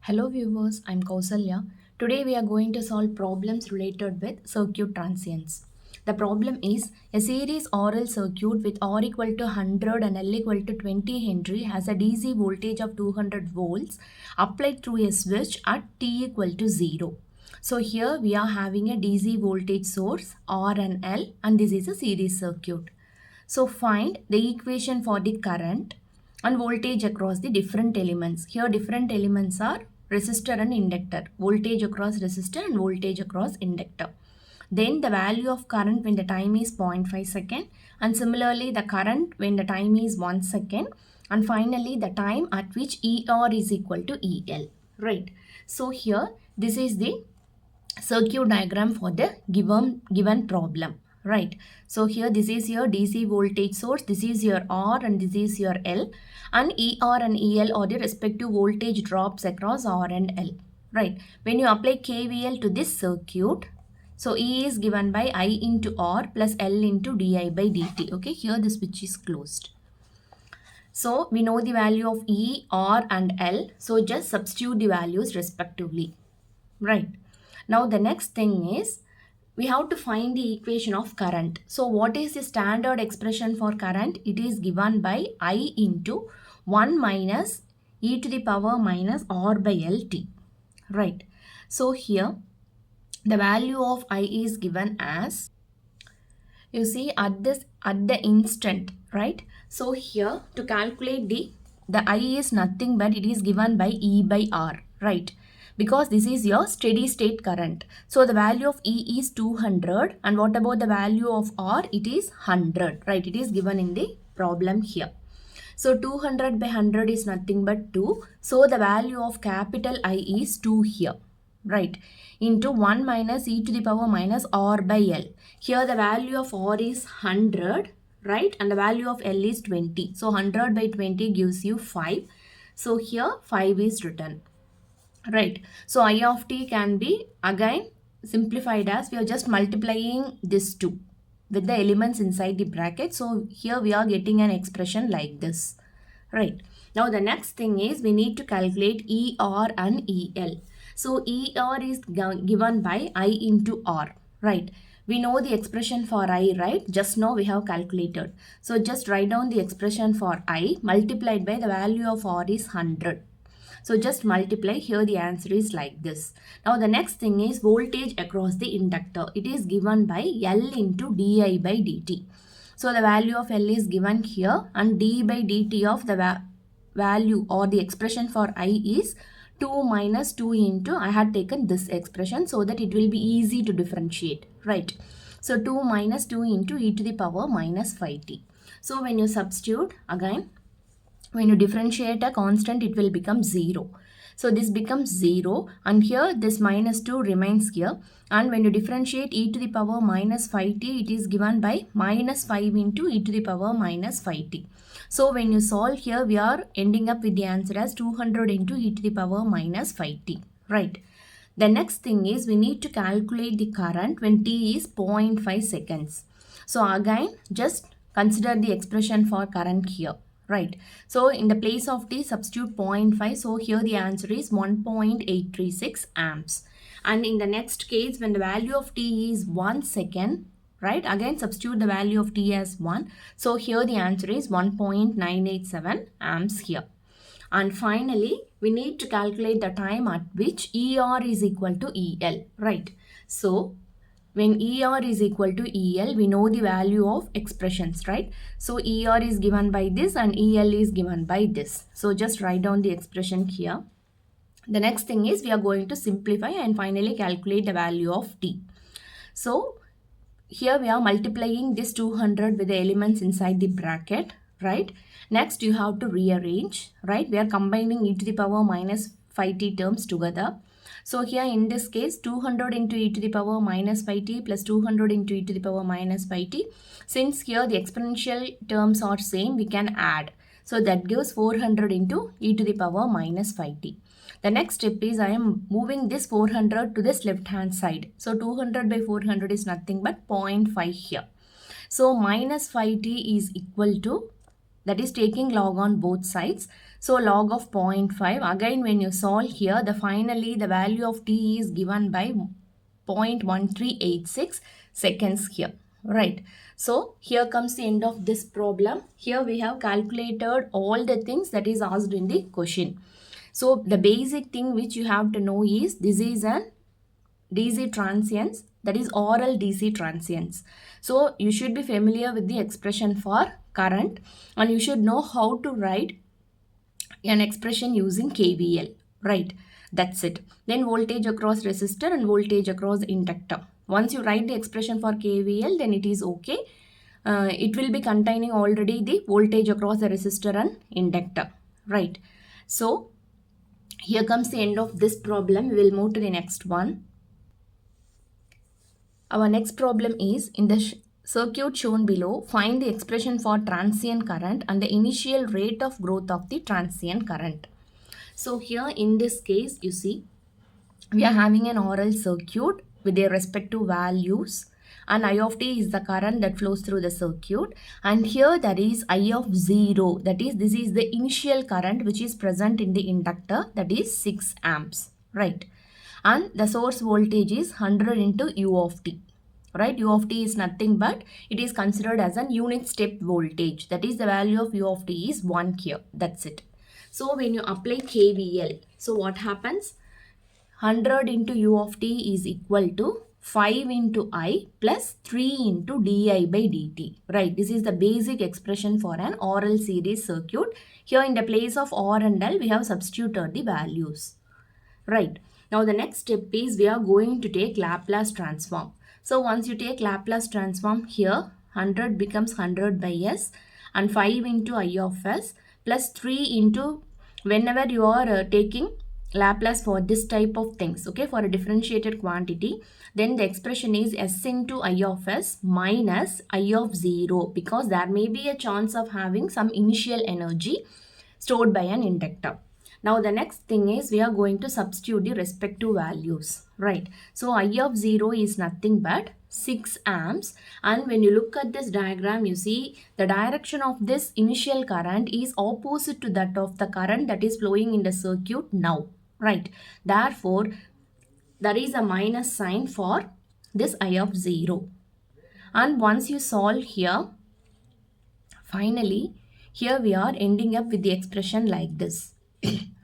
Hello viewers, I'm Kausalya. Today we are going to solve problems related with circuit transients. The problem is a series RL circuit with R equal to 100 and L equal to 20 Henry has a DC voltage of 200 volts applied through a switch at T equal to 0. So here we are having a DC voltage source R and L, and this is a series circuit. So find the equation for the current and voltage across the different elements. Here different elements are resistor and inductor. Voltage across resistor and voltage across inductor. Then the value of current when the time is 0.5 second, and similarly the current when the time is 1 second, and finally the time at which ER is equal to EL. Right. So here this is the circuit diagram for the given problem, right? So here this is your DC voltage source, this is your R and this is your L, and ER and EL are the respective voltage drops across R and L, right? When you apply KVL to this circuit, so E is given by I into R plus L into di by dt. Okay, here the switch is closed. So we know the value of E, R and L, so just substitute the values respectively, right? Now the next thing is we have to find the equation of current. So what is the standard expression for current? It is given by I into 1 minus e to the power minus R by LT, right? So here the value of I is given as, you see, at the instant, right? So here to calculate the I is nothing but it is given by E by R, right? Because this is your steady state current. So the value of E is 200, and what about the value of R? It is 100, right? It is given in the problem here. So 200 by 100 is nothing but 2. So the value of capital I is 2 here, right? Into 1 minus e to the power minus R by L. Here the value of R is 100, right? And the value of L is 20. So 100 by 20 gives you 5. So here 5 is written. Right. So I of t can be again simplified as we are just multiplying this 2 with the elements inside the bracket. So here we are getting an expression like this. Right. Now the next thing is we need to calculate ER and EL. So ER is given by I into R. Right. We know the expression for I, right? Just now we have calculated. So just write down the expression for I multiplied by the value of R is 100. So just multiply. Here the answer is like this. Now the next thing is voltage across the inductor. It is given by L into di by dt. So the value of L is given here, and d by dt of the value or the expression for I is 2 minus 2 into, I had taken this expression so that it will be easy to differentiate, right? So 2 minus 2 into e to the power minus 5t. So when you substitute again, when you differentiate a constant, it will become 0. So this becomes 0, and here this minus 2 remains here. And when you differentiate e to the power minus 5t, it is given by minus 5 into e to the power minus 5t. So when you solve here, we are ending up with the answer as 200 into e to the power minus 5t, right? The next thing is we need to calculate the current when t is 0.5 seconds. So again, just consider the expression for current here. Right. So in the place of t, substitute 0.5. So here the answer is 1.836 amps. And in the next case, when the value of t is 1 second, right, again substitute the value of t as 1. So here the answer is 1.987 amps here. And finally, we need to calculate the time at which ER is equal to EL, right? So when ER is equal to EL, we know the value of expressions, right? So ER is given by this and EL is given by this. So just write down the expression here. The next thing is we are going to simplify and finally calculate the value of T. So here we are multiplying this 200 with the elements inside the bracket, right? Next you have to rearrange, right? We are combining e to the power minus 5t terms together. So here in this case 200 into e to the power minus 5t plus 200 into e to the power minus 5t. Since here the exponential terms are same, we can add. So that gives 400 into e to the power minus 5t. The next step is I am moving this 400 to this left hand side. So 200 by 400 is nothing but 0.5 here. So minus 5t is equal to that is taking log on both sides. So log of 0.5, again when you solve here, finally the value of t is given by 0.1386 seconds here, right? So here comes the end of this problem. Here we have calculated all the things that is asked in the question. So the basic thing which you have to know is this is an DC transients, that is oral DC transients. So you should be familiar with the expression for current, and you should know how to write an expression using KVL, right? That's it. Then voltage across resistor and voltage across inductor. Once you write the expression for KVL, then it is okay. It will be containing already the voltage across the resistor and inductor, right? So here comes the end of this problem. We will move to the next one. Our next problem is, in the circuit shown below, find the expression for transient current and the initial rate of growth of the transient current. So here in this case, you see, we are having an oral circuit with their respective values, and I of t is the current that flows through the circuit, and here there is I of 0, that is, this is the initial current which is present in the inductor, that is 6 amps, right? And the source voltage is 100 into u of t, right? U of t is nothing but it is considered as an unit step voltage, that is the value of u of t is 1 here, that's it. So when you apply KVL, so what happens? 100 into u of t is equal to 5 into I plus 3 into di by dt, right? This is the basic expression for an oral series circuit. Here in the place of R and L, we have substituted the values, right? Now the next step is we are going to take Laplace transform. So once you take Laplace transform, here 100 becomes 100 by S and 5 into I of S plus 3 into, whenever you are taking Laplace for this type of things, okay, for a differentiated quantity, then the expression is S into I of S minus I of 0, because there may be a chance of having some initial energy stored by an inductor. Now the next thing is we are going to substitute the respective values, right? So I of 0 is nothing but 6 amps, and when you look at this diagram, you see the direction of this initial current is opposite to that of the current that is flowing in the circuit now, right? Therefore, there is a minus sign for this I of 0. And once you solve here, finally, here we are ending up with the expression like this.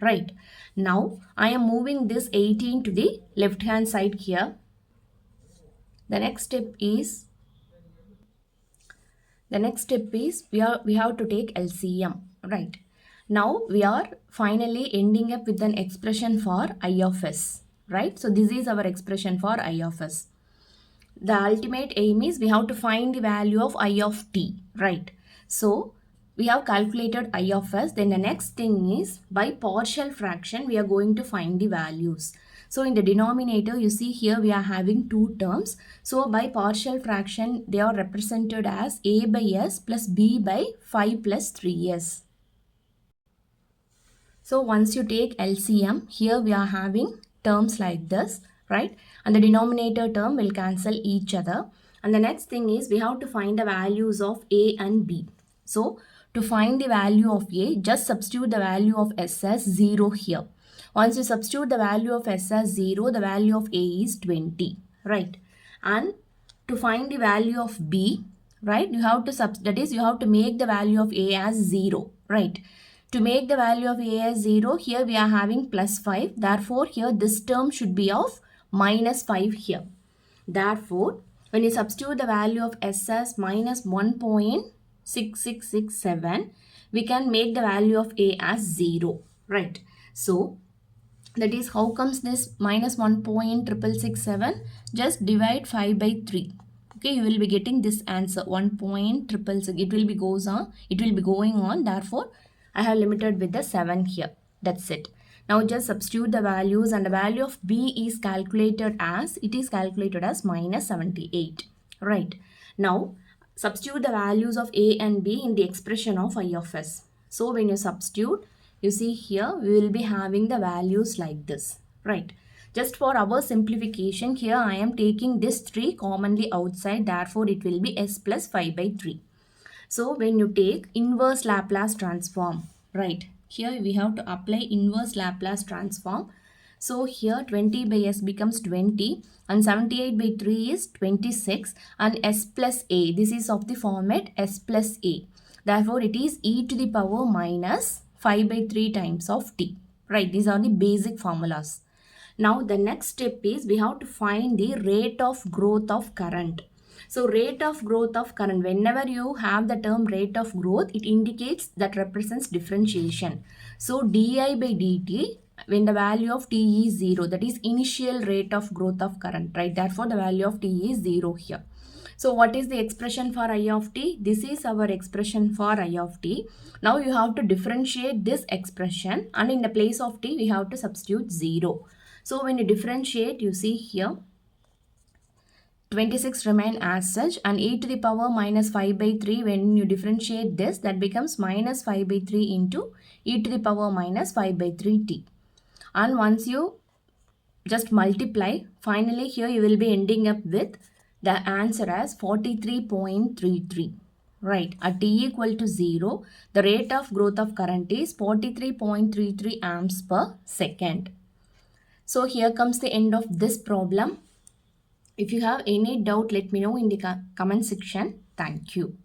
Right. Now, I am moving this 18 to the left hand side here. The next step is we have to take LCM. Right. Now, we are finally ending up with an expression for I of S. Right. So, this is our expression for I of S. The ultimate aim is we have to find the value of I of t. Right. So, we have calculated I of S. Then the next thing is by partial fraction we are going to find the values. So in the denominator, you see here we are having two terms. So by partial fraction they are represented as a by s plus b by 5 plus 3s. So once you take LCM, here we are having terms like this, right? And the denominator term will cancel each other. And the next thing is we have to find the values of a and b. So to find the value of a, just substitute the value of s as 0 here. Once you substitute the value of s as 0, the value of a is 20, right? And to find the value of b, right, you have to make the value of a as 0, right? To make the value of a as 0, here we are having plus 5. Therefore, here this term should be of minus 5 here. Therefore, when you substitute the value of s as minus 1.6667, we can make the value of a as 0, right? So, that is how comes this minus 1.6667? Just divide 5 by 3. Okay, you will be getting this answer 1.666. It will be going on. Therefore, I have limited with the 7 here. That's it. Now just substitute the values, and the value of b is calculated as minus 78. Right. Now substitute the values of a and b in the expression of I of s. So when you substitute, you see here we will be having the values like this, right? Just for our simplification, here I am taking this 3 commonly outside, therefore it will be s plus 5 by 3. So when you take inverse Laplace transform, right, here we have to apply inverse Laplace transform. So here 20 by s becomes 20 and 78 by 3 is 26 and s plus a. This is of the format s plus a. Therefore, it is e to the power minus 5 by 3 times of t. Right, these are the basic formulas. Now the next step is we have to find the rate of growth of current. So rate of growth of current, whenever you have the term rate of growth, it indicates that represents differentiation. So di by dt, when the value of t is 0, that is initial rate of growth of current, right? Therefore the value of t is 0 here. So what is the expression for I of t? This is our expression for I of t. Now you have to differentiate this expression and in the place of t we have to substitute 0. So when you differentiate, you see here 26 remain as such and e to the power minus 5 by 3, when you differentiate this, that becomes minus 5 by 3 into e to the power minus 5 by 3t. And once you just multiply, finally here you will be ending up with the answer as 43.33. Right, at t equal to 0, the rate of growth of current is 43.33 amps per second. So here comes the end of this problem. If you have any doubt, let me know in the comment section. Thank you.